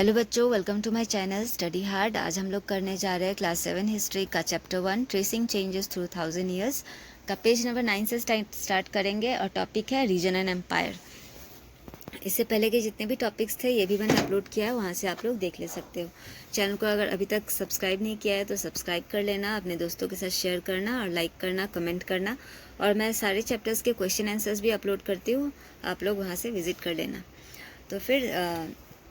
Hello बच्चों, welcome to my channel study hard. आज हम लोग करने जा रहे हैं क्लास 7 हिस्ट्री का chapter 1 tracing changes through 1000 years का पेज नंबर 9 से स्टार्ट करेंगे और टॉपिक है रीजन एंड एम्पायर। इससे पहले के जितने भी टॉपिक्स थे ये भी मैंने अपलोड किया है, वहाँ से आप लोग देख ले सकते हो। चैनल को अगर अभी तक सब्सक्राइब नहीं किया है तो सब्सक्राइब कर लेना, अपने दोस्तों के साथ शेयर करना और लाइक करना, कमेंट करना। और मैं सारे चैप्टर्स के क्वेश्चन आंसर्स भी अपलोड करती हूँ, आप लोग वहाँ से विजिट कर लेना। तो फिर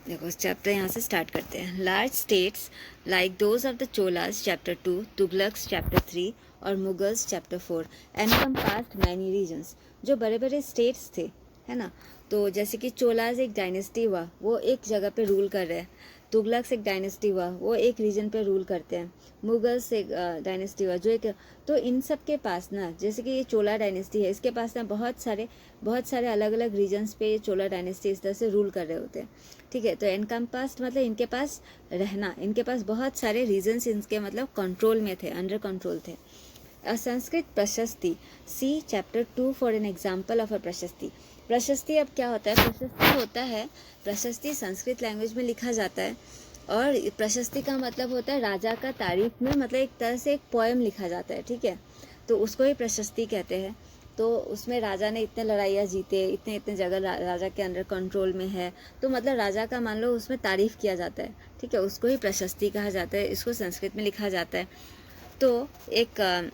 देखो चैप्टर यहाँ से स्टार्ट करते हैं। Large states like those of the Cholas chapter 2, Tughlaqs chapter 3 और मुगल्स चैप्टर 4 एनकम्पास्ड मैनी रीजन्स। जो बड़े बड़े स्टेट्स थे, है ना, तो जैसे कि चोलास एक डायनेस्टी हुआ, वो एक जगह पे रूल कर रहे हैं। तुगलक्स एक डायनेस्टी हुआ, वो एक रीजन पे रूल करते हैं। मुगल्स एक डायनेस्टी हुआ जो एक, तो इन सब के पास ना, जैसे कि ये चोला डायनेस्टी है, इसके पास ना बहुत सारे अलग अलग रीजन्स पे ये चोला डायनेस्टी इस तरह से रूल कर रहे होते हैं। ठीक है, तो एनकम्पास्ड मतलब इनके पास रहना, इनके पास बहुत सारे रीजन्स इनके मतलब कंट्रोल में थे, अंडर कंट्रोल थे। A Sanskrit prashasti, see chapter 2 for an example of a prashasti. प्रशस्ति अब क्या होता है? प्रशस्ति होता है, प्रशस्ति संस्कृत लैंग्वेज में लिखा जाता है और प्रशस्ति का मतलब होता है राजा का तारीफ में, मतलब एक तरह से एक पोएम लिखा जाता है। ठीक है, तो उसको ही प्रशस्ति कहते हैं। तो उसमें राजा ने इतने लड़ाइयाँ जीते, इतने इतने जगह राजा के अंडर कंट्रोल में है, तो मतलब राजा का मान लो उसमें तारीफ किया जाता है। ठीक है, उसको ही प्रशस्ति कहा जाता है, इसको संस्कृत में लिखा जाता है। तो एक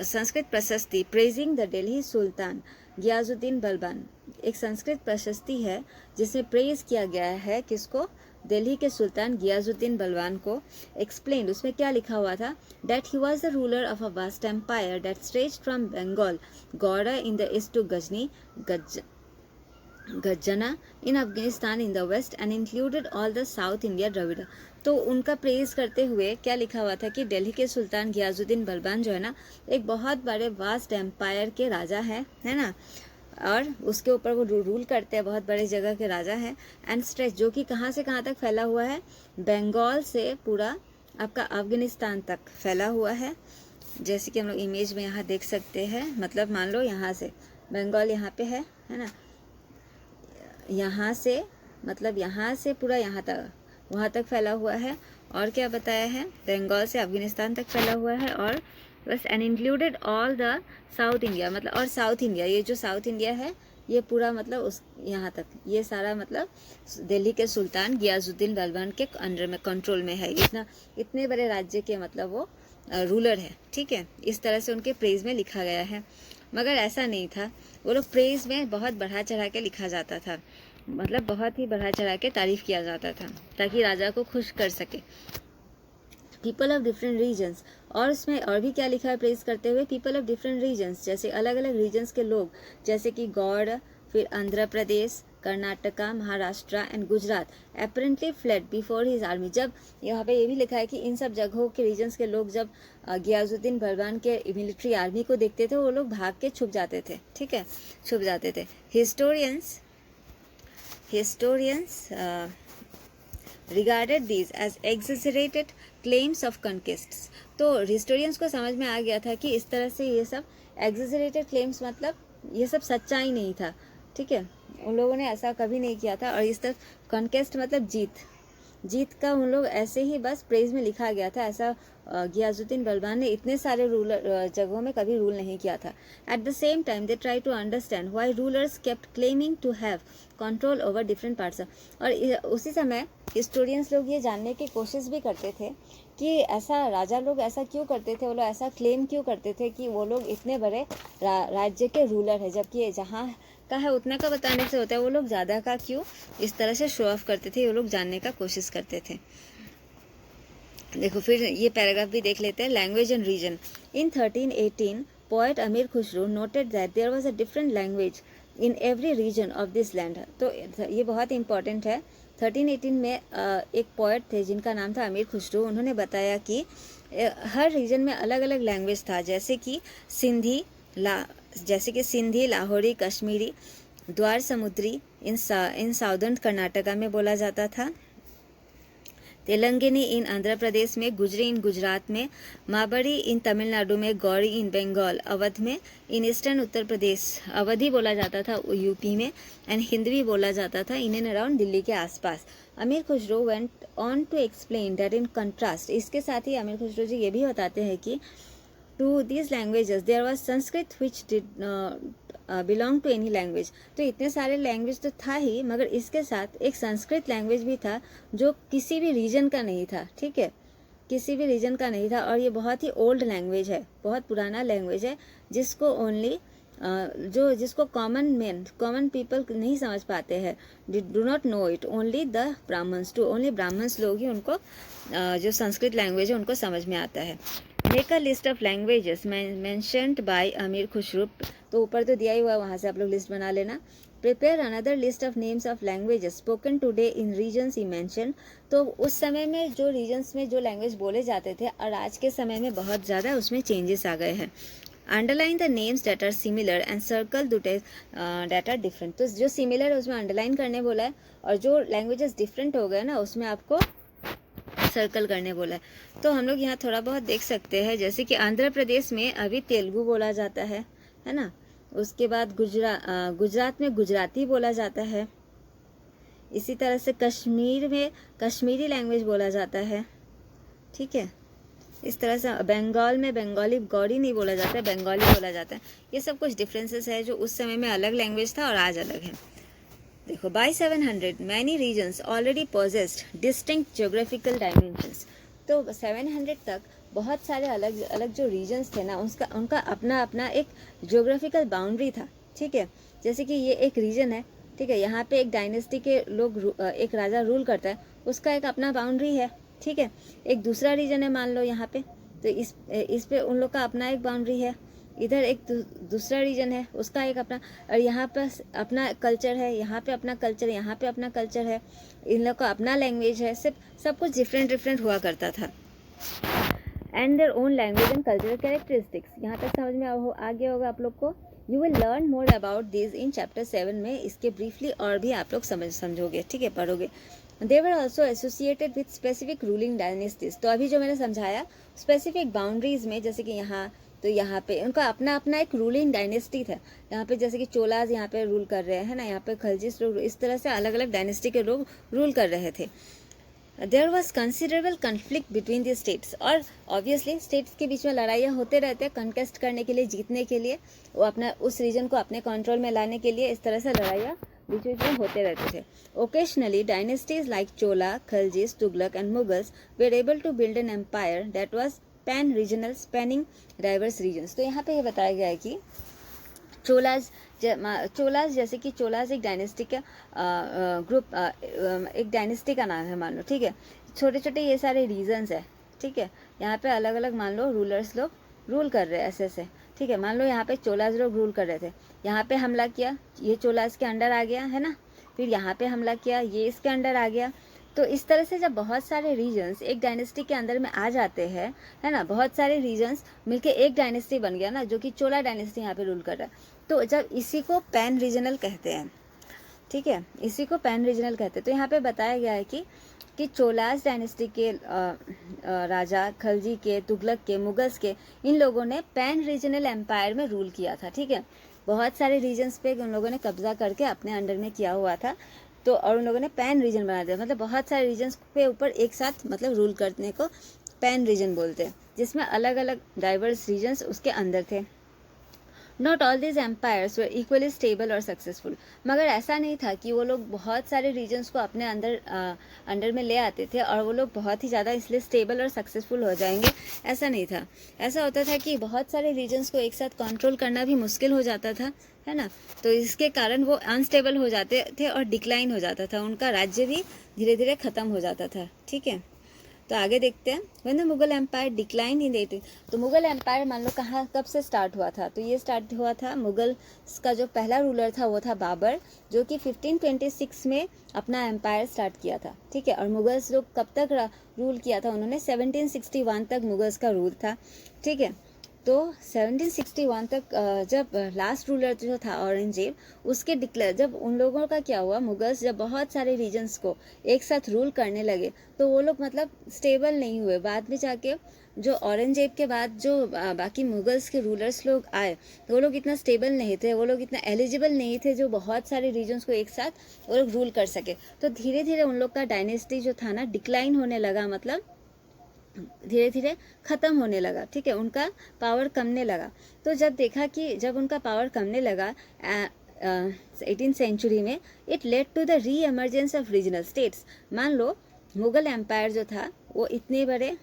संस्कृत प्रशस्ति प्रेजिंग द दिल्ली सुल्तान गियाजुद्दीन बलबान, एक संस्कृत प्रशस्ति है जिसमें प्रेज किया गया है किसको? दिल्ली के सुल्तान गियाजुद्दीन बलबान को। एक्सप्लेन, उसमें क्या लिखा हुआ था? That he was the ruler of a vast empire that stretch from Bengal Gauda in the east to Ghazni Gajana in Afghanistan in the west and included all the south India Dravida. तो उनका प्रेज करते हुए क्या लिखा हुआ था कि दिल्ली के सुल्तान गियाजुद्दीन बलबान जो है ना, एक बहुत बड़े वास्ट एम्पायर के राजा है ना, और उसके ऊपर वो रूल करते हैं, बहुत बड़े जगह के राजा हैं। एंड स्ट्रेच, जो कि कहाँ से कहाँ तक फैला हुआ है? बंगाल से पूरा आपका अफगानिस्तान तक फैला हुआ है। जैसे कि हम लोग इमेज में यहाँ देख सकते हैं, मतलब मान लो यहाँ से बंगाल यहाँ पे है ना, यहाँ से मतलब यहाँ से पूरा यहाँ तक, वहाँ तक फैला हुआ है। और क्या बताया है? बंगाल से अफगानिस्तान तक फैला हुआ है। और बस and included all the south India, मतलब और साउथ इंडिया, ये जो साउथ इंडिया है ये पूरा मतलब उस यहाँ तक, ये सारा मतलब दिल्ली के सुल्तान गियाजुद्दीन बलबान के अंडर में, कंट्रोल में है। इतने बड़े राज्य के मतलब वो रूलर है। ठीक है, इस तरह से उनके प्रेज में लिखा गया है। मगर ऐसा नहीं था, वो लोग प्रेज में बहुत बढ़ा चढ़ा के लिखा जाता था, मतलब बहुत ही बढ़ा चढ़ा के तारीफ किया जाता था ताकि राजा को खुश कर सके। पीपल ऑफ डिफरेंट रीजन्स, और उसमें और भी क्या लिखा है प्रेज करते हुए? पीपल ऑफ डिफरेंट रीजन्स, जैसे अलग अलग रीजन्स के लोग, जैसे कि गौड़, फिर Andhra Pradesh, Karnataka, Maharashtra and Gujarat apparently fled before his army. जब यहाँ पे ये भी लिखा है कि इन सब जगहों के रीजन्स के लोग जब गियाजुद्दीन बलबान के मिलिट्री आर्मी को देखते थे, वो लोग भाग के छुप जाते थे। ठीक है, छुप जाते थे। Historians regarded these as exaggerated claims of conquests। तो हिस्टोरियंस को समझ में आ गया था कि इस तरह से ये सब exaggerated claims, मतलब ये सब सच्चाई नहीं था। ठीक है, उन लोगों ने ऐसा कभी नहीं किया था। और इस तरह कॉन्केस्ट मतलब जीत का उन लोग ऐसे ही बस प्रेज में लिखा गया था। ऐसा गियाजुद्दीन बलबान ने इतने सारे जगहों में कभी रूल नहीं किया था। At the same time they try to understand why rulers kept claiming to have control over different parts. और उसी समय हिस्टोरियंस लोग ये जानने की कोशिश भी करते थे कि ऐसा राजा लोग ऐसा क्यों करते थे, वो लोग ऐसा क्लेम क्यों करते थे कि वो लोग इतने बड़े राज्य के रूलर है, जबकि जहाँ का है उतना का बताने से होता है, वो लोग ज़्यादा का क्यों इस तरह से शो ऑफ करते थे, वो लोग जानने का कोशिश करते थे। देखो फिर ये पैराग्राफ भी देख लेते हैं। Language and region. In 1318 poet Amir Khusrau noted that there was a different language in every region of this land. तो ये बहुत इंपॉर्टेंट है। 1318 में एक पोएट थे जिनका नाम था अमीर खुसरो। उन्होंने बताया कि हर रीजन में अलग अलग लैंग्वेज था, जैसे कि सिंधी, लाहौरी, कश्मीरी, द्वार समुद्री इन साउदर्न कर्नाटका में बोला जाता था। तेलंगानी इन आंध्र प्रदेश में, गुजरी इन गुजरात में, माबड़ी इन तमिलनाडु में, गौड़ी इन बंगाल, अवध में, इन ईस्टर्न उत्तर प्रदेश अवधी बोला जाता था यूपी में, एंड हिंदवी बोला जाता था इन एंड अराउंड दिल्ली के आसपास। Amir Khusro went on to explain that in contrast, इसके साथ ही अमीर खुसरो जी ये भी बताते हैं कि to these languages there was Sanskrit which did belong to any language. तो इतने सारे लैंग्वेज तो था ही, मगर इसके साथ एक संस्कृत लैंग्वेज भी था जो किसी भी रीजन का नहीं था, ठीक है, किसी भी रीजन का नहीं था, और ये बहुत ही ओल्ड लैंग्वेज है, बहुत पुराना लैंग्वेज है, जिसको ओनली जिसको कॉमन पीपल नहीं समझ पाते हैं, do not know it, only the Brahmins, to only Brahmins लोग ही उनको जो संस्कृत लैंग्वेज है उनको समझ में आता है। Make a list of languages mentioned by Amir Khusro, तो ऊपर तो दिया ही हुआ है, वहाँ से आप लोग लिस्ट बना लेना। Prepare another list of names of languages spoken today in regions he mention, तो उस समय में जो रीजन्स में जो लैंग्वेज बोले जाते थे और आज के समय में बहुत ज़्यादा उसमें चेंजेस आ गए हैं। Underline the names that are similar and circle that are different, तो जो सिमिलर है उसमें अंडरलाइन करने बोला है, और जो लैंग्वेजेस डिफरेंट हो गए ना उसमें आपको सर्कल करने बोला है। तो हम लोग यहाँ थोड़ा बहुत देख सकते हैं, जैसे कि आंध्र प्रदेश में अभी तेलुगु बोला जाता है ना, उसके बाद गुजरात में गुजराती बोला जाता है, इसी तरह से कश्मीर में कश्मीरी लैंग्वेज बोला जाता है, ठीक है, इस तरह से बंगाल में बंगाली गौड़ी नहीं बोला जाता है, बंगाली बोला जाता है। ये सब कुछ डिफरेंसेस है जो उस समय में अलग लैंग्वेज था और आज अलग है। देखो, by 700 many regions already possessed distinct geographical dimensions, तो 700 तक बहुत सारे अलग अलग जो रीजन्स थे ना उनका अपना अपना एक ज्योग्राफिकल बाउंड्री था, ठीक है। जैसे कि ये एक रीजन है, ठीक है, यहाँ पे एक डायनेस्टी के लोग एक राजा रूल करता है, उसका एक अपना बाउंड्री है, ठीक है। एक दूसरा रीजन है मान लो यहाँ पे, तो इस पे उन लोग का अपना एक बाउंड्री है, इधर एक दूसरा रीजन है उसका एक अपना, और यहाँ पर अपना कल्चर है, यहाँ पे अपना कल्चर, यहाँ पे अपना कल्चर है, इन लोग का अपना लैंग्वेज है, सब कुछ डिफरेंट हुआ करता था। And their own language and cultural characteristics, यहाँ तक समझ में आ गया होगा आप लोग को। You will learn more about this in chapter 7 में, इसके ब्रीफली और भी आप लोग समझोगे, ठीक है, पढ़ोगे। They were also associated with specific ruling dynasties, तो अभी जो मैंने समझाया स्पेसिफिक बाउंड्रीज में, जैसे कि यहाँ, तो यहाँ पे उनका अपना अपना एक रूलिंग डायनेस्टी था, यहाँ पे जैसे कि चोलाज यहाँ पे रूल कर रहे हैं ना, यहाँ पे खलजिस लोग, इस तरह से अलग अलग डायनेस्टी के लोग रूल कर रहे थे। There was considerable conflict between the states, और ऑब्वियसली स्टेट्स के बीच में लड़ाइयाँ होते रहते हैं, कंटेस्ट करने के लिए, जीतने के लिए, वो अपना उस रीजन को अपने कंट्रोल में लाने के लिए इस तरह से लड़ाइयाँ बीच में होते रहते थे। Occasionally dynasties like Chola, Khaljis, Tughlaq and Mughals were able to build an empire that was pan regional spanning diverse regions, तो यहाँ पे ये बताया गया है कि चोलाज जैसे कि चोलाज एक डायनेस्टी का ग्रुप, एक डायनेस्टी का नाम है मान लो, ठीक है, छोटे छोटे ये सारे रीजन्स है, ठीक है, यहाँ पे अलग अलग मान लो रूलर्स लोग रूल कर रहे हैं ऐसे, ठीक है। मान लो यहाँ पे चोलाज लोग रूल कर रहे थे, यहाँ पे हमला किया, ये चोलाज के अंडर आ गया है ना, फिर यहाँ पे हमला किया, ये इसके अंडर आ गया, तो इस तरह से जब बहुत सारे रीजन्स एक डायनेस्टी के अंदर में आ जाते हैं, है ना, बहुत सारे रीजन्स मिलके एक डायनेस्टी बन गया ना, जो कि चोला डायनेस्टी यहाँ पे रूल कर रहा है, तो जब इसी को पैन रीजनल कहते हैं, ठीक है, इसी को पैन रीजनल कहते हैं। तो यहाँ पे बताया गया है कि चोलास डायनेस्टी के राजा, खलजी के, तुगलक के, मुगल्स के, इन लोगों ने पैन रीजनल एम्पायर में रूल किया था, ठीक है, बहुत सारे रीजन्स पे उन लोगों ने कब्जा करके अपने अंडर में किया हुआ था, तो और उन लोगों ने पैन रीजन बना दिया, मतलब बहुत सारे रीजन्स पे ऊपर एक साथ मतलब रूल करने को पैन रीजन बोलते हैं, जिसमें अलग अलग डाइवर्स रीजन्स उसके अंदर थे। Not all this empires were equally stable और सक्सेसफुल, मगर ऐसा नहीं था कि वो लोग बहुत सारे रीजन्स को अपने अंडर में ले आते थे और वो लोग बहुत ही ज़्यादा इसलिए स्टेबल और सक्सेसफुल हो जाएंगे, ऐसा नहीं था। ऐसा होता था कि बहुत सारे रीजन्स को एक साथ कंट्रोल करना भी मुश्किल हो जाता था, है ना, तो इसके कारण वो अनस्टेबल हो जाते थे और डिक्लाइन हो जाता था, उनका राज्य भी धीरे धीरे ख़त्म हो जाता था, ठीक है। तो आगे देखते हैं। When the Mughal empire decline in 18, तो मुगल एम्पायर मान लो कहाँ कब से स्टार्ट हुआ था, तो ये स्टार्ट हुआ था, मुगल का जो पहला रूलर था वो था बाबर, जो कि 1526 में अपना एम्पायर स्टार्ट किया था, ठीक है। और मुगल्स लोग कब तक रूल किया था, उन्होंने 1761 तक मुगल्स का रूल था, ठीक है। तो 1761 तक जब लास्ट रूलर जो था औरंगजेब, उसके डिक्लेयर जब उन लोगों का क्या हुआ, मुगल्स जब बहुत सारे रीजन्स को एक साथ रूल करने लगे तो वो लोग मतलब स्टेबल नहीं हुए। बाद में जाके जो औरंगजेब के बाद जो बाकी मुगल्स के रूलर्स लोग आए तो वो लोग इतना स्टेबल नहीं थे, वो लोग इतना एलिजिबल नहीं थे जो बहुत सारे रीजन्स को एक साथ वो लोग रूल कर सके। तो धीरे धीरे उन लोग का डायनेस्टी जो था ना डिक्लाइन होने लगा, मतलब धीरे धीरे ख़त्म होने लगा। ठीक है, उनका पावर कमने लगा। तो जब देखा कि जब उनका पावर कमने लगा 18th सेंचुरी में, इट लेड टू द री एमर्जेंस ऑफ रीजनल स्टेट्स। मान लो मुगल एम्पायर जो था वो इतने बड़े,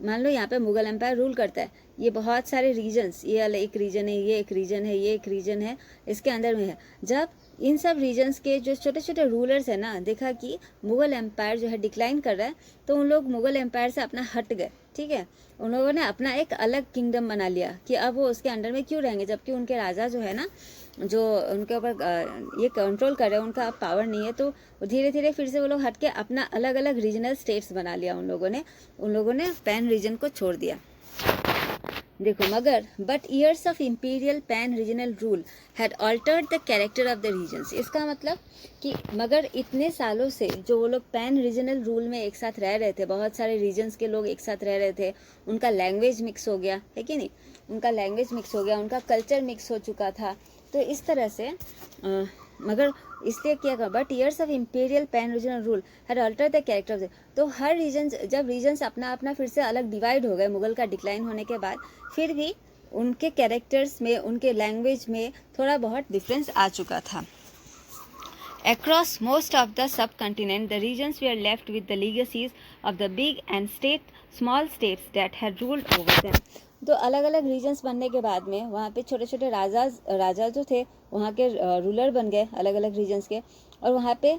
मान लो यहाँ पे मुगल एम्पायर रूल करता है, ये बहुत सारे रीजन्स, ये वाला एक रीजन है, ये एक रीजन है, ये एक रीजन है, इसके अंदर में है। जब इन सब रीजन्स के जो छोटे छोटे रूलर्स है ना देखा कि मुगल एम्पायर जो है डिक्लाइन कर रहा है, तो उन लोग मुगल एम्पायर से अपना हट गए। ठीक है, उन लोगों ने अपना एक अलग किंगडम बना लिया कि अब वो उसके अंडर में क्यों रहेंगे, जबकि उनके राजा जो है ना जो उनके ऊपर ये कंट्रोल कर रहे हैं, उनका अब पावर नहीं है। तो धीरे धीरे फिर से वो लोग हट के अपना अलग अलग रीजनल स्टेट्स बना लिया उन लोगों ने पैन रीजन को छोड़ दिया। देखो, मगर but years of imperial pan regional rule had altered the character of the regions. इसका मतलब कि मगर इतने सालों से जो वो लोग पैन रीजनल रूल में एक साथ रह रहे थे, बहुत सारे रीजन्स के लोग एक साथ रह रहे थे, उनका लैंग्वेज मिक्स हो गया है कि नहीं, उनका लैंग्वेज मिक्स हो गया, उनका कल्चर मिक्स हो चुका था। तो इस तरह से मगर इसलिए क्या कर, but years of imperial pan regional rule had alter the character of. तो हर रीजन, जब रीजन्स अपना अपना फिर से अलग डिवाइड हो गए मुगल का डिक्लाइन होने के बाद, फिर भी उनके कैरेक्टर्स में, उनके लैंग्वेज में थोड़ा बहुत डिफरेंस आ चुका था। Across most of the subcontinent, the regions were left with the legacies of the big and small states that had ruled over them. तो अलग अलग रीजन्स बनने के बाद में वहाँ पे छोटे छोटे राजा जो थे वहाँ के रूलर बन गए अलग अलग रीजन्स के, और वहाँ पे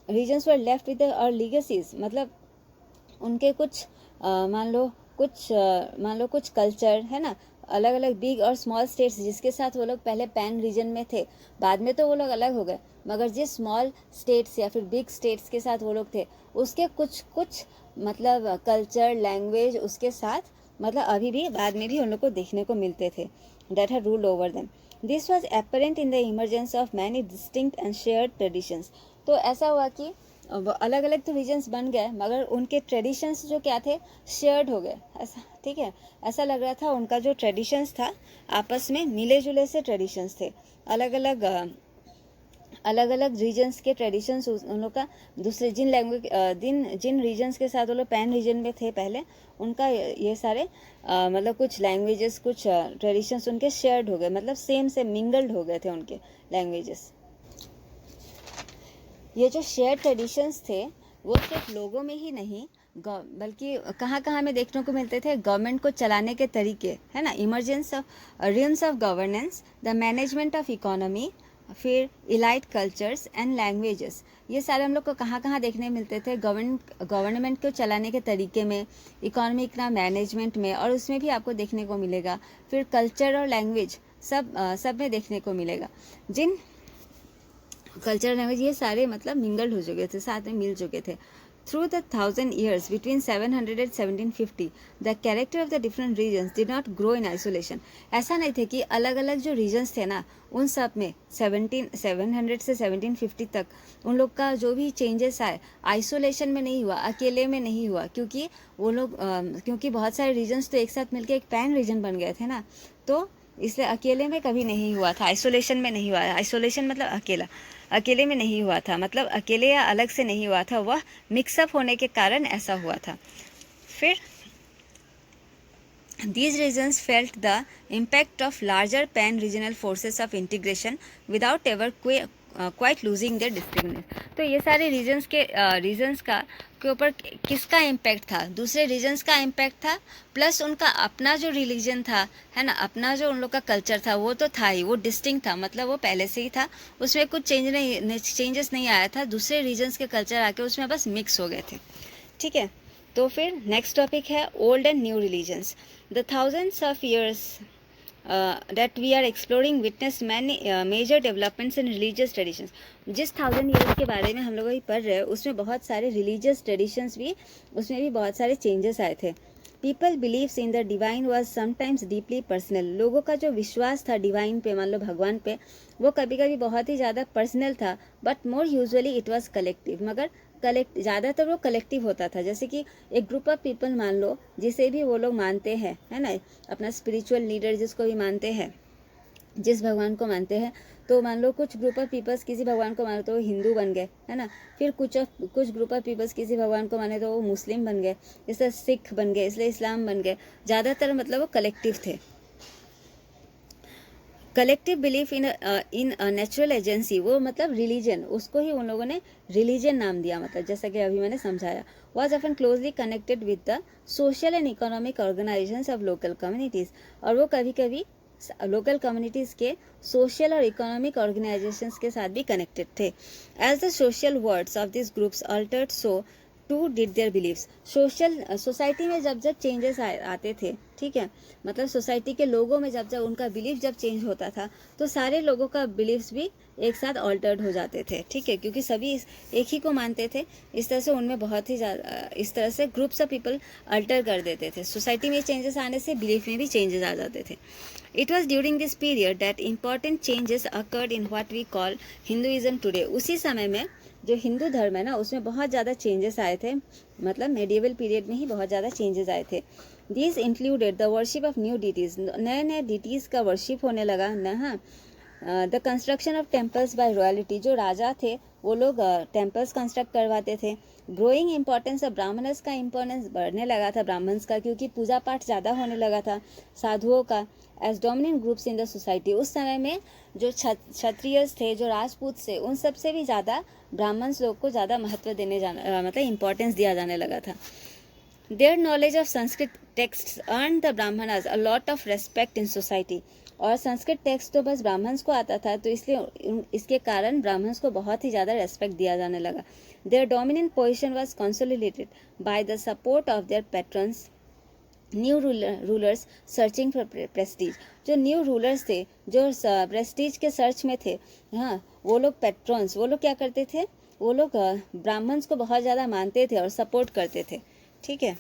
रीजन्स वर लेफ्ट विद और लीगेसीज, मतलब उनके कुछ मान लो कुछ कल्चर है ना, अलग अलग बिग और स्मॉल स्टेट्स जिसके साथ वो लोग पहले पैन रीजन में थे, बाद में तो वो लोग अलग हो गए, मगर जिस स्मॉल स्टेट्स या फिर बिग स्टेट्स के साथ वो लोग थे उसके कुछ मतलब कल्चर लैंग्वेज उसके साथ मतलब अभी भी बाद में भी उन लोग को देखने को मिलते थे, that had ruled over them. This was apparent in the emergence of many distinct and shared traditions. तो ऐसा हुआ कि अलग अलग तो रीजन्स बन गए मगर उनके ट्रेडिशंस जो क्या थे शेयर्ड हो गए, ऐसा। ठीक है, ऐसा लग रहा था उनका जो ट्रेडिशंस था आपस में मिले जुले से ट्रेडिशंस थे। अलग अलग रीजन्स के ट्रेडिशंस उन लोग का दूसरे जिन रीजन्स के साथ वो लोग पैन रीजन में थे पहले, उनका ये सारे मतलब कुछ लैंग्वेजेस कुछ ट्रेडिशंस उनके शेयर्ड हो गए, मतलब सेम से मिंगल्ड हो गए थे उनके लैंग्वेजेस। ये जो शेयर ट्रेडिशंस थे वो सिर्फ लोगों में ही नहीं बल्कि कहाँ कहाँ में देखने को मिलते थे, गवर्नमेंट को चलाने के तरीके है ना, emergence of realms of governance, the management of economy, फिर इलाइट कल्चर्स एंड लैंग्वेजेस, ये सारे हम लोग को कहाँ कहाँ देखने मिलते थे, गवर्नमेंट को चलाने के तरीके में, इकोनॉमिक ना मैनेजमेंट में, और उसमें भी आपको देखने को मिलेगा। फिर कल्चर और लैंग्वेज सब में देखने को मिलेगा। जिन कल्चर लैंग्वेज ये सारे मतलब मिंगल्ड हो चुके थे, साथ में मिल चुके थे। Through the 1000 years between 700 and 1750 the character of the different regions did not grow in isolation. ऐसा नहीं थे कि अलग अलग जो रीजन्स थे ना उन सब में 700 से 1750 तक उन लोग का जो भी चेंजेस आए आइसोलेशन में नहीं हुआ, अकेले में नहीं हुआ, क्योंकि वो लोग क्योंकि बहुत सारे रीजन्स तो एक साथ मिलके एक पैन रीजन बन गए थे ना, तो इसलिए अकेले में कभी नहीं हुआ था, आइसोलेशन में नहीं हुआ। आइसोलेशन मतलब अकेले में नहीं हुआ था, मतलब अकेले या अलग से नहीं हुआ था, वह मिक्सअप होने के कारण ऐसा हुआ था। फिर these regions felt the impact of larger pan regional forces of integration without ever quite losing their distinctness. तो ये सारे रीजन्स के ऊपर किसका इम्पैक्ट था, दूसरे रीजन्स का इम्पैक्ट था, प्लस उनका अपना जो रिलीजन था है ना, अपना जो उन लोग का कल्चर था वो तो था ही, वो डिस्टिंक्ट था, मतलब वो पहले से ही था, उसमें कुछ चेंजेस नहीं आया था, दूसरे रीजन्स के कल्चर आके उसमें बस मिक्स हो गए थे। ठीक है, तो फिर नेक्स्ट टॉपिक है old and new religions. The thousands of years that we are exploring witness many major developments in religious traditions. जिस 1000 years के बारे में हम लोग अभी पढ़ रहे हैं उसमें बहुत सारे religious traditions भी, उसमें भी बहुत सारे changes आए थे। People believes in the divine was sometimes deeply personal. लोगों का जो विश्वास था डिवाइन पे, मान लो भगवान पे, वो कभी कभी बहुत ही ज़्यादा पर्सनल था, but more usually it was collective. मगर ज़्यादातर वो कलेक्टिव होता था। जैसे कि एक ग्रुप ऑफ पीपल मान लो, जिसे भी वो लोग मानते हैं, है ना, अपना स्पिरिचुअल लीडर जिसको भी मानते हैं, जिस भगवान को मानते हैं, तो मान लो कुछ ग्रुप ऑफ पीपल्स किसी भगवान को माने तो वो हिंदू बन गए, है ना। फिर कुछ ग्रुप ऑफ पीपल्स किसी भगवान को माने तो वो मुस्लिम बन गए, इसलिए सिख बन गए, इसलिए इस्लाम बन गए। ज़्यादातर मतलब वो कलेक्टिव थे। Collective belief in natural agency, वो मतलब रिलीजन, उसको ही उन लोगों ने रिलीजन नाम दिया। मतलब जैसा कि अभी मैंने समझाया, was often closely connected with the social and economic organisations of local communities. और वो कभी कभी लोकल कम्युनिटीज़ के सोशल और इकोनॉमिक ऑर्गेनाइजेशंस के साथ भी कनेक्टेड थे। As the social words of this groups altered, so too did their beliefs. Society में जब जब चेंजेस आते थे, ठीक है, मतलब सोसाइटी के लोगों में जब जब उनका बिलीफ जब चेंज होता था, तो सारे लोगों का बिलीव्स भी एक साथ ऑल्टर्ड हो जाते थे, ठीक है, क्योंकि सभी एक ही को मानते थे। इस तरह से उनमें बहुत ही ज़्यादा, इस तरह से ग्रुप्स ऑफ पीपल अल्टर कर देते थे। सोसाइटी में चेंजेस आने से बिलीफ में भी चेंजेस आ जाते थे। It was during this period that important changes occurred in what we call Hinduism today. उसी समय में जो हिंदू धर्म है ना, उसमें बहुत ज़्यादा चेंजेस आए थे। मतलब मेडिएवल पीरियड में ही बहुत ज़्यादा चेंजेस आए थे। This included the worship of new deities, नए नए डिटीज़ का वर्शिप होने लगा ना। हाँ, the construction of temples by royalty, जो राजा थे वो लोग टेम्पल्स कंस्ट्रक्ट करवाते थे। ग्रोइंग इंपॉर्टेंस ऑफ ब्राह्मणस का इंपॉर्टेंस बढ़ने लगा था, ब्राह्मण्स का, क्योंकि पूजा पाठ ज़्यादा होने लगा था साधुओं का, as dominant groups in the society. उस समय में जो क्षत्रियस थे, जो राजपूत थे, उन सबसे भी ज़्यादा ब्राह्मण्स लोग को ज़्यादा महत्व देने जाना, मतलब इंपॉर्टेंस दिया जाने लगा था। Their knowledge of Sanskrit text earn the Brahmanas a lot of respect in society. और संस्कृत टेक्स्ट तो बस ब्राह्मण्स को आता था, तो इसलिए इसके कारण ब्राह्मण्स को बहुत ही ज़्यादा रेस्पेक्ट दिया जाने लगा। Their dominant position was consolidated by the support of their patrons, new rulers searching for prestige. जो न्यू रूलर्स थे, जो प्रेस्टीज के सर्च में थे, हाँ, वो लोग पैट्रॉन्स, वो लोग क्या करते थे, वो लोग ब्राह्मण्स को बहुत ज़्यादा मानते थे और सपोर्ट करते थे, ठीक है।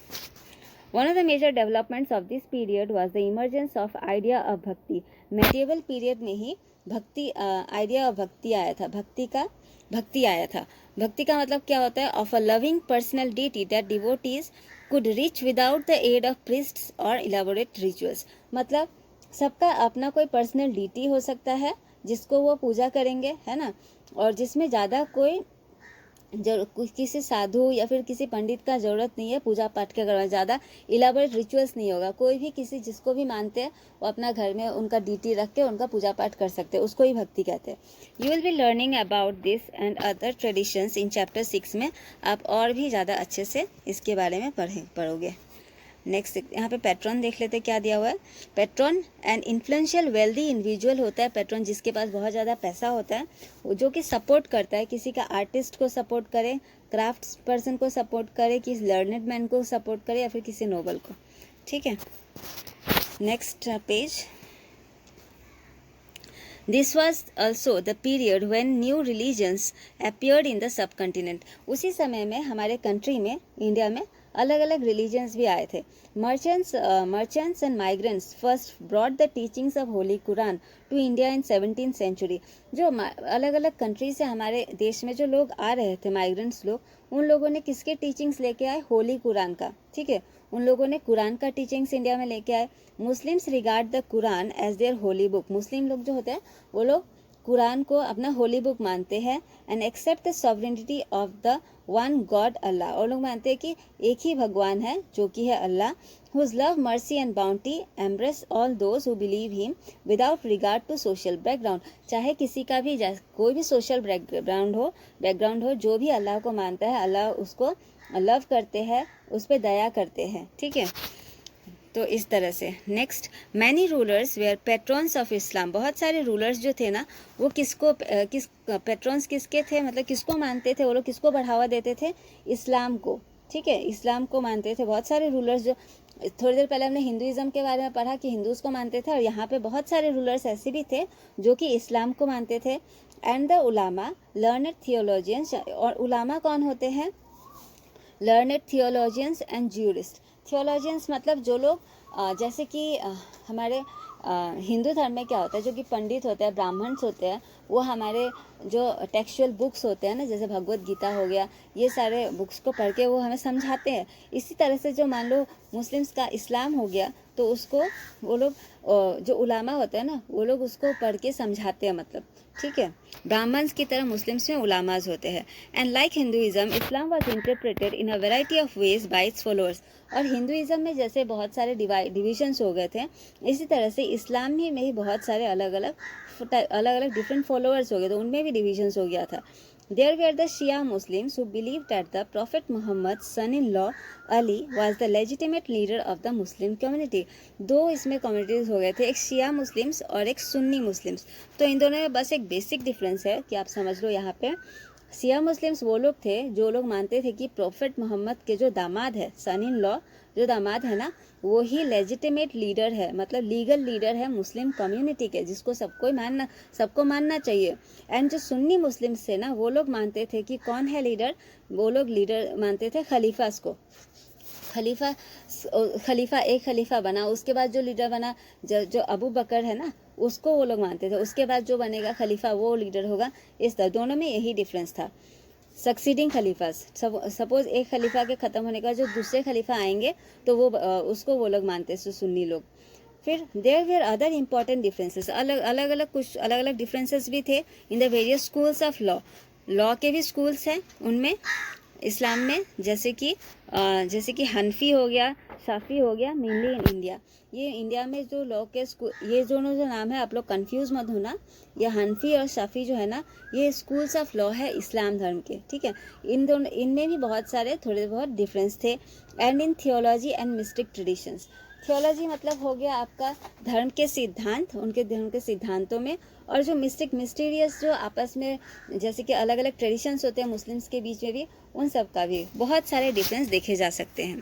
One of the major developments of this period was the emergence of idea of bhakti. Medieval period में ही भक्ति, आइडिया ऑफ भक्ति आया था। भक्ति आया था। भक्ति का मतलब क्या होता है? Of a loving personal deity that devotees could reach without the aid of priests और इलाबोरेट रिचुअल्स। मतलब सबका अपना कोई पर्सनल डीटी हो सकता है जिसको वो पूजा करेंगे, है ना, और जिसमें ज़्यादा कोई किसी साधु या फिर किसी पंडित का ज़रूरत नहीं है पूजा पाठ के करवाने, ज़्यादा इलाबोरेट रिचुअल्स नहीं होगा। कोई भी किसी जिसको भी मानते हैं वो अपना घर में उनका डीटी रख के उनका पूजा पाठ कर सकते हैं, उसको ही भक्ति कहते हैं। You will be learning about this and other traditions in chapter 6 में। आप और भी ज़्यादा अच्छे से इसके बारे में पढ़ोगे। नेक्स्ट यहाँ पे पैट्रॉन देख लेते क्या दिया हुआ है। Patron and influential wealthy individual होता है। पैट्रॉन जिसके पास बहुत ज़्यादा पैसा होता है, वो जो कि सपोर्ट करता है, किसी का आर्टिस्ट को सपोर्ट करे, क्राफ्ट्स पर्सन को सपोर्ट करे, किसी लर्नेड मैन को सपोर्ट करे, या फिर किसी नोबल को, ठीक है। Next page. This was also the period when new religions appeared in the sub continent. उसी समय में हमारे कंट्री में, इंडिया में, अलग अलग रिलीजन्स भी आए थे। Merchants and migrants first brought the teachings of holy Quran to India in 17th century. जो अलग अलग कंट्री से हमारे देश में जो लोग आ रहे थे, माइग्रेंट्स लोग, उन लोगों ने किसके टीचिंग्स लेके आए? होली कुरान का, ठीक है। उन लोगों ने कुरान का टीचिंग्स इंडिया में लेके आए। Muslims regard the Quran as their holy book. मुस्लिम लोग जो होते हैं वो लोग कुरान को अपना होली बुक मानते हैं। And accept the sovereignty of the one God Allah. और लोग मानते हैं कि एक ही भगवान है जो कि है अल्लाह। Whose love mercy and bounty embrace all those who believe him without regard to social background. चाहे किसी का भी कोई भी सोशल बैकग्राउंड हो, जो भी अल्लाह को मानता है, अल्लाह उसको लव करते हैं, उस पर दया करते हैं, ठीक है। तो इस तरह से next, many rulers were patrons of Islam. बहुत सारे रूलर्स जो थे ना, वो किस पैट्रॉन्स किसके थे, मतलब किसको मानते थे? वो लोग किसको बढ़ावा देते थे? इस्लाम को, ठीक है, इस्लाम को मानते थे। बहुत सारे रूलर्स, जो थोड़ी देर पहले हमने हिंदुइज्म के बारे में पढ़ा कि हिंदूज को मानते थे, और यहाँ पे बहुत सारे रूलर्स ऐसे भी थे जो कि इस्लाम को मानते थे। And the ulama, learned theologians. और उलामा कौन होते हैं? Learned theologians and jurist. Theologians मतलब जो लोग जैसे कि हमारे हिंदू धर्म में क्या होता है, जो कि पंडित होते हैं, ब्राह्मण्स होते हैं, वो हमारे जो टेक्सचुअल बुक्स होते हैं ना, जैसे भगवत गीता हो गया, ये सारे बुक्स को पढ़ के वो हमें समझाते हैं। इसी तरह से जो मान लो मुस्लिम्स का इस्लाम हो गया, तो उसको वो लोग जो उलामा होते हैं ना, वो लोग उसको पढ़ के समझाते हैं, मतलब ठीक है। ब्राह्मण्स की तरह मुस्लिम्स में उलामाज होते हैं। And like Hinduism, Islam was interpreted in a variety of ways bye it's followers. और हिंदुइज्म में जैसे बहुत सारे डिविजन्स हो गए थे, इसी तरह से इस्लाम में ही बहुत सारे अलग अलग डिफरेंट फॉलोअर्स हो गए, तो उनमें भी डिविजन्स हो गया था। There were the Shia Muslims who believed that the Prophet Muhammad's son-in-law Ali was the legitimate leader of the Muslim community. दो इसमें कम्युनिटीज हो गए थे, एक शिया मुस्लिम्स और एक सुन्नी मुस्लिम्स। तो इन दोनों में बस एक बेसिक डिफरेंस है कि आप समझ लो यहाँ पे। शिया मुस्लिम्स वो लोग थे जो लोग मानते थे कि प्रोफेट मोहम्मद के जो दामाद है, सन इन लॉ जो दामाद है ना, वो ही लेजिटिमेट लीडर है, मतलब लीगल लीडर है मुस्लिम कम्युनिटी के, जिसको सबको मानना चाहिए। एंड जो सुन्नी मुस्लिम्स थे ना, वो लोग मानते थे कि कौन है लीडर, वो लोग लीडर मानते थे खलीफास को। खलीफा एक खलीफा बना, उसके बाद जो लीडर बना, जो अबू बकर है ना, उसको वो लोग मानते थे। उसके बाद जो बनेगा खलीफा वो लीडर होगा। इस तरह दोनों में यही डिफरेंस था। सक्सीडिंग खलीफास, सपोज एक खलीफा के ख़त्म होने का जो दूसरे खलीफा आएंगे, तो वो उसको वो लोग मानते थे, सुन्नी लोग। फिर there were other important differences, कुछ अलग अलग डिफरेंसेस भी थे in the various schools of law के भी स्कूल्स हैं उनमें इस्लाम में, जैसे कि हनफी हो गया, शाफी हो गया, मेनली इन इंडिया। ये इंडिया में जो लॉ के स्कूल, ये दोनों जो नाम है आप लोग कंफ्यूज मत होना, ये हनफी और शाफी जो है ना, ये स्कूल्स ऑफ लॉ है इस्लाम धर्म के, ठीक है। इनमें भी बहुत सारे थोड़े बहुत डिफरेंस थे। And in theology and mistake traditions, theology मतलब हो गया आपका धर्म के सिद्धांत, उनके धर्म के सिद्धांतों में, और जो मिस्टीरियस जो आपस में जैसे कि अलग अलग ट्रेडिशंस होते हैं मुस्लिम्स के बीच में भी, उन सब का भी बहुत सारे डिफरेंस देखे जा सकते हैं।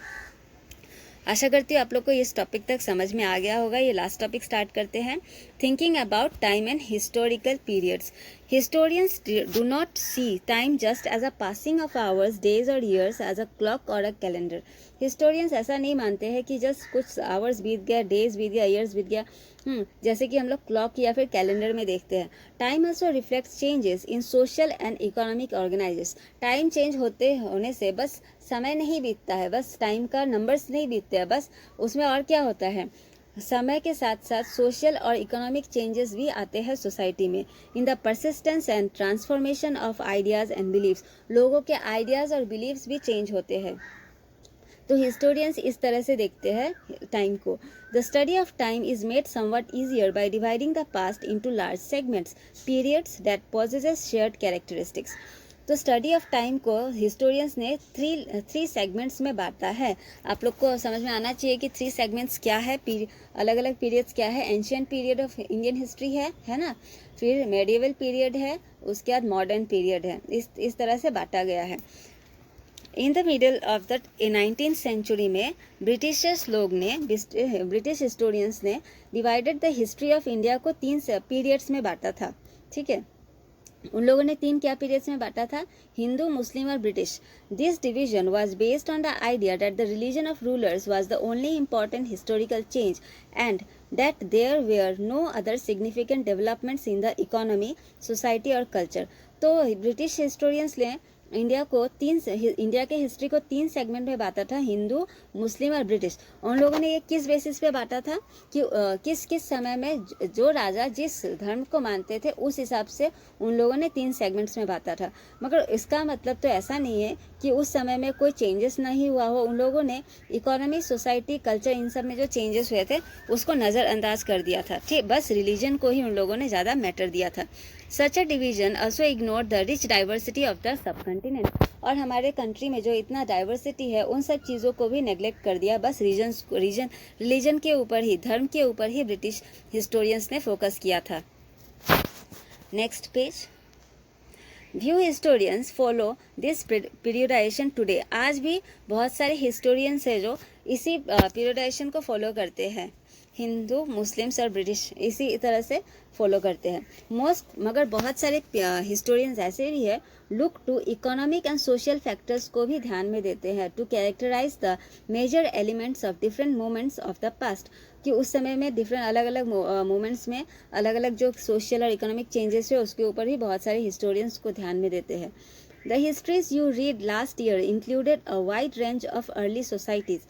आशा करती हूँ आप लोग को इस टॉपिक तक समझ में आ गया होगा। ये लास्ट टॉपिक स्टार्ट करते हैं। Thinking about time and historical periods. Historians do not see time just as a passing of hours, days और ईयर्स, एज अ क्लॉक और अ कैलेंडर। हिस्टोरियंस ऐसा नहीं मानते हैं कि जस्ट कुछ आवर्स बीत गया, डेज बीत गया, ईयर्स बीत गया, जैसे कि हम लोग क्लॉक या फिर कैलेंडर में देखते हैं। Time also reflects changes in social and economic organisation. Time change होने से बस समय नहीं बीतता है, बस टाइम का नंबर्स नहीं बीतते हैं, बस उसमें और क्या होता है, समय के साथ साथ सोशल और इकोनॉमिक चेंजेस भी आते हैं सोसाइटी में। In the persistence and transformation of ideas and beliefs, लोगों के आइडियाज़ और बिलीव्स भी चेंज होते हैं। तो हिस्टोरियंस इस तरह से देखते हैं टाइम को। The study of time is made somewhat easier by dividing the past into large segments, periods that possesses shared characteristics. तो स्टडी ऑफ टाइम को हिस्टोरियंस ने थ्री सेगमेंट्स में बांटा है। आप लोग को समझ में आना चाहिए कि 3 सेगमेंट्स क्या है, अलग अलग पीरियड्स क्या है। Ancient period of Indian history है ना, फिर मेडिएवल पीरियड है, उसके बाद मॉडर्न पीरियड है। इस तरह से बांटा गया है। In the middle of the 19th century में ब्रिटिश हिस्टोरियंस ने divided the history of India को 3 पीरियड्स में बांटा था, ठीक है। उन लोगों ने 3 क्या पीरियड्स में बांटा था, हिंदू, मुस्लिम और British. This division was based on the idea that the religion of rulers was the only important historical change and that there were no other significant developments in the economy, society और culture. तो British historians ने India के history को 3 segment में बांटा था, हिंदू, मुस्लिम और ब्रिटिश। उन लोगों ने ये किस बेसिस पे बांटा था कि किस समय में जो राजा जिस धर्म को मानते थे उस हिसाब से उन लोगों ने 3 सेगमेंट्स में बांटा था। मगर इसका मतलब तो ऐसा नहीं है कि उस समय में कोई चेंजेस नहीं हुआ हो। उन लोगों ने इकोनॉमी, सोसाइटी, कल्चर, इन सब में जो चेंजेस हुए थे उसको नज़रअंदाज कर दिया था, ठीक। बस रिलीजन को ही उन लोगों ने ज़्यादा मैटर दिया था। Such a division also ignore the rich diversity of the subcontinent. और हमारे कंट्री में जो इतना डाइवर्सिटी है उन सब चीज़ों को भी नेग्लेक्ट कर दिया। बस रिलीजन के ऊपर ही, धर्म के ऊपर ही ब्रिटिश हिस्टोरियंस ने फोकस किया था। Next page. View historians follow this periodisation today. आज भी बहुत सारे हिस्टोरियंस है जो इसी पीरियडाइजेशन को फॉलो करते हैं। हिंदू, मुस्लिम्स और ब्रिटिश इसी तरह से फॉलो करते हैं मगर बहुत सारे हिस्टोरियंस ऐसे भी है look to economic and social factors को भी ध्यान में देते हैं to characterise the major elements of different moments of the past, कि उस समय में डिफरेंट अलग अलग मोमेंट्स में अलग अलग जो सोशल और इकोनॉमिक चेंजेस हुए उसके ऊपर भी बहुत सारे हिस्टोरियंस को ध्यान में देते हैं। The histories you read last year included a wide range of early societies.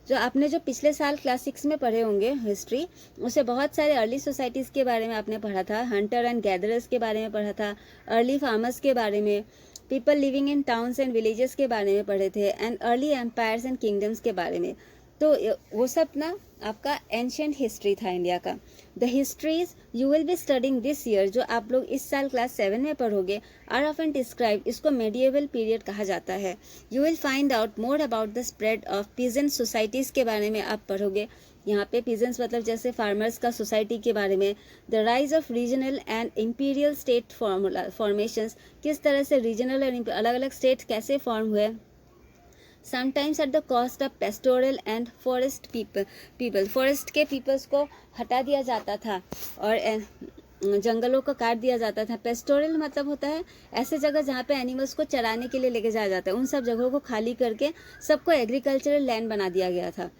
जो आपने जो पिछले साल क्लास 6 में पढ़े होंगे हिस्ट्री, उससे बहुत सारे अर्ली सोसाइटीज़ के बारे में आपने पढ़ा था, हंटर एंड गैदरर्स के बारे में पढ़ा था, अर्ली फार्मर्स के बारे में, people living in towns and villages के बारे में पढ़े थे, and early empires and kingdoms के बारे में। तो वो सब ना आपका एंशियंट हिस्ट्री था इंडिया का। The histories you will be studying this year, जो आप लोग इस साल क्लास 7 में पढ़ोगे, आर ऑफन डिस्क्राइब, इसको मेडिएवल पीरियड कहा जाता है। You will find out more about the spread of peasant societies के बारे में आप पढ़ोगे। यहाँ पे पीजेंट्स मतलब जैसे फार्मर्स का सोसाइटी के बारे में, the rise of regional and imperial state formations, किस तरह से रीजनल और अलग अलग स्टेट कैसे फॉर्म हुए, sometimes at the cost of pastoral and forest people, forest के पीपल्स को हटा दिया जाता था और जंगलों को काट दिया जाता था। पेस्टोरल मतलब होता है ऐसे जगह जहाँ पे एनिमल्स को चराने के लिए लेके जाया जाता है, उन सब जगहों को खाली करके सबको एग्रीकल्चरल लैंड बना दिया गया था।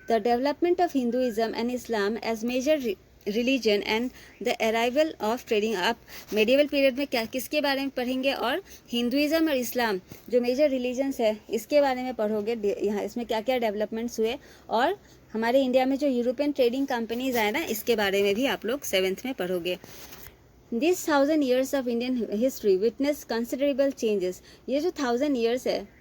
The development of Hinduism and Islam as major religion and the arrival of trading. आप मेडिवल पीरियड में क्या किसके बारे में पढ़ेंगे, और हिंदुइज्म और इस्लाम जो मेजर रिलीजन्स है इसके बारे में पढ़ोगे, यहाँ इसमें क्या क्या डेवलपमेंट्स हुए, और हमारे इंडिया में जो यूरोपियन ट्रेडिंग कंपनीज आए ना इसके बारे में भी आप लोग 7th में पढ़ोगे। This 1000 years of Indian history witness considerable changes. ये जो 1000 years है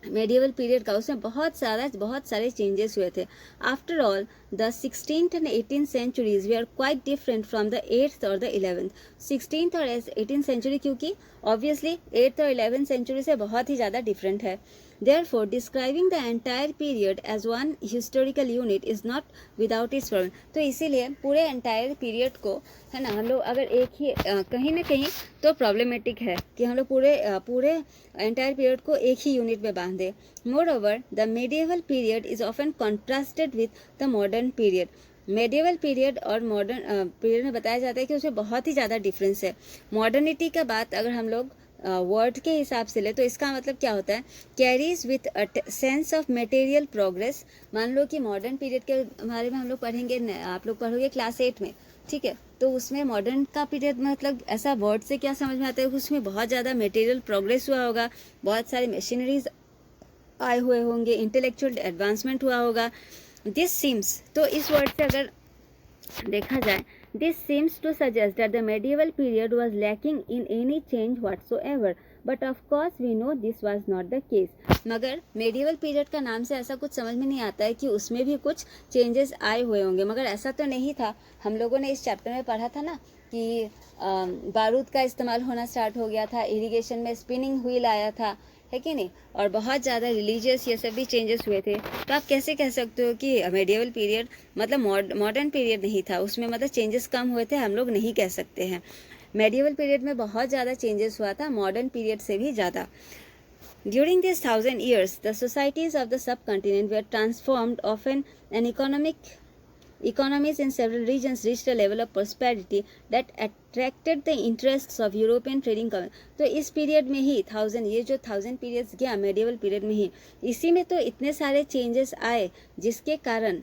मेडिवल पीरियड का, उसमें बहुत सारे चेंजेस हुए थे। After all the 16th and 18th centuries were quite different from the 8th और the 11th। 16th और 18th century क्योंकि ऑब्वियसली 8th और 11th century से बहुत ही ज़्यादा डिफरेंट है। Therefore, describing the entire period as one historical unit is not without its problem। तो इसीलिए पूरे एंटायर पीरियड को है ना हम लोग अगर एक ही कहीं ना कहीं तो प्रॉब्लमेटिक है कि हम लोग पूरे एंटायर पीरियड को एक ही यूनिट में बांध दें। More the medieval period is often contrasted with the modern period. Medieval period और मॉडर्न पीरियड में बताया जाता है कि उसमें बहुत ही ज़्यादा डिफरेंस है। मॉडर्निटी का बात अगर हम लोग वर्ड के हिसाब से ले तो इसका मतलब क्या होता है, carries with sense of material progress. मान लो कि मॉडर्न पीरियड के बारे में हम लोग पढ़ेंगे, आप लोग पढ़ोगे क्लास 8 में, ठीक है, तो उसमें मॉडर्न का पीरियड मतलब ऐसा वर्ड से क्या समझ में आता है कि उसमें बहुत ज़्यादा मटेरियल प्रोग्रेस हुआ होगा, बहुत सारे मशीनरीज आए हुए होंगे, इंटेलेक्चुअल एडवांसमेंट हुआ होगा। दिस सीम्स, तो इस वर्ड से अगर देखा जाए, this seems to suggest that the medieval period was lacking in any change whatsoever, but of course we know this was not the case। मगर medieval period का नाम से ऐसा कुछ समझ में नहीं आता है कि उसमें भी कुछ चेंजेस आए हुए होंगे, मगर ऐसा तो नहीं था। हम लोगों ने इस चैप्टर में पढ़ा था ना कि बारूद का इस्तेमाल होना स्टार्ट हो गया था, इरिगेशन में स्पिनिंग व्हील आया था, है कि नहीं, और बहुत ज़्यादा रिलीजियस ये सब भी चेंजेस हुए थे। तो आप कैसे कह सकते हो कि मेडिएवल पीरियड मतलब मॉडर्न पीरियड नहीं था, उसमें मतलब चेंजेस कम हुए थे, हम लोग नहीं कह सकते हैं। मेडिएवल पीरियड में बहुत ज़्यादा चेंजेस हुआ था, मॉडर्न पीरियड से भी ज़्यादा। During these 1000 years, the societies of the subcontinent were transformed, often an economies in several regions reached a level of prosperity that attracted the interests of European trading companies। तो इस period में ही 1000, ये जो 1000 periods गया medieval period में ही, इसी में तो इतने सारे चेंजेस आए जिसके कारण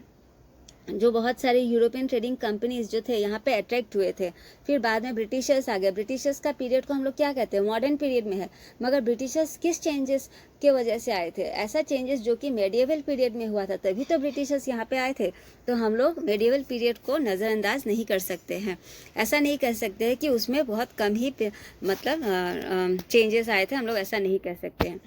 जो बहुत सारे यूरोपियन ट्रेडिंग कंपनीज जो थे यहाँ पे अट्रैक्ट हुए थे। फिर बाद में ब्रिटिशर्स आ गए। ब्रिटिशर्स का पीरियड को हम लोग क्या कहते हैं, मॉडर्न पीरियड में है, मगर ब्रिटिशर्स किस चेंजेस के वजह से आए थे, ऐसा चेंजेस जो कि मेडिएवल पीरियड में हुआ था, तभी तो ब्रिटिशर्स यहाँ पे आए थे। तो हम लोग मेडिएवल पीरियड को नज़रअंदाज नहीं कर सकते हैं, ऐसा नहीं कह सकते हैं कि उसमें बहुत कम ही मतलब चेंजेस आए थे, हम लोग ऐसा नहीं कह सकते हैं।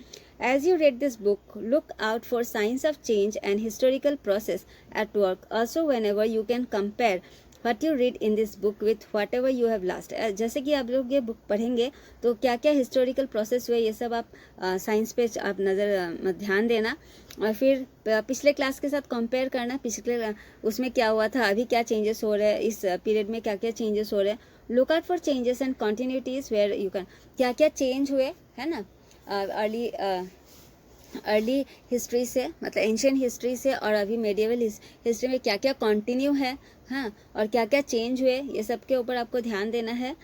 As you read this book, look out for signs of change and historical process at work. Also, whenever you can compare what you read in this book with whatever you have last। जैसे कि आप लोग ये book पढ़ेंगे तो क्या क्या historical process हुए ये सब आप साइंस पे आप ध्यान देना, और फिर पिछले क्लास के साथ कंपेयर करना, पिछले उसमें क्या हुआ था, अभी क्या चेंजेस हो रहे हैं, इस पीरियड में क्या क्या चेंजेस हो रहे हैं। Look out for changes and continuities where you can, क्या क्या चेंज हुए है ना, अर्ली अर्ली हिस्ट्री से, मतलब एंशियंट हिस्ट्री से और अभी मेडिएवल हिस्ट्री में क्या क्या कंटिन्यू है, हाँ, और क्या क्या चेंज हुए, ये सब के ऊपर आपको ध्यान देना है।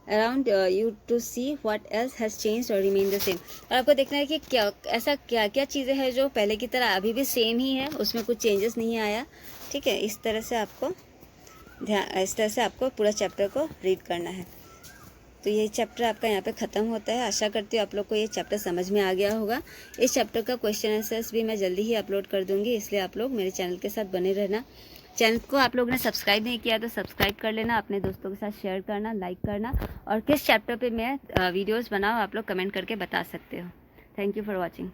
Around you to see what else has change और रिमेन द सेम, और आपको देखना है कि क्या ऐसा क्या क्या चीज़ें हैं जो पहले की तरह अभी भी सेम ही है, उसमें कुछ चेंजेस नहीं आया। ठीक है, इस तरह से आपको पूरा चैप्टर को रीड करना है। तो ये चैप्टर आपका यहाँ पे ख़त्म होता है। आशा करती हूँ आप लोग को ये चैप्टर समझ में आ गया होगा। इस चैप्टर का क्वेश्चन आंसर्स भी मैं जल्दी ही अपलोड कर दूँगी, इसलिए आप लोग मेरे चैनल के साथ बने रहना। चैनल को आप लोगों ने सब्सक्राइब नहीं किया तो सब्सक्राइब कर लेना, अपने दोस्तों के साथ शेयर करना, लाइक करना, और किस चैप्टर पे मैं वीडियोज़ बनाऊँ आप लोग कमेंट करके बता सकते हो। Thank you for watching.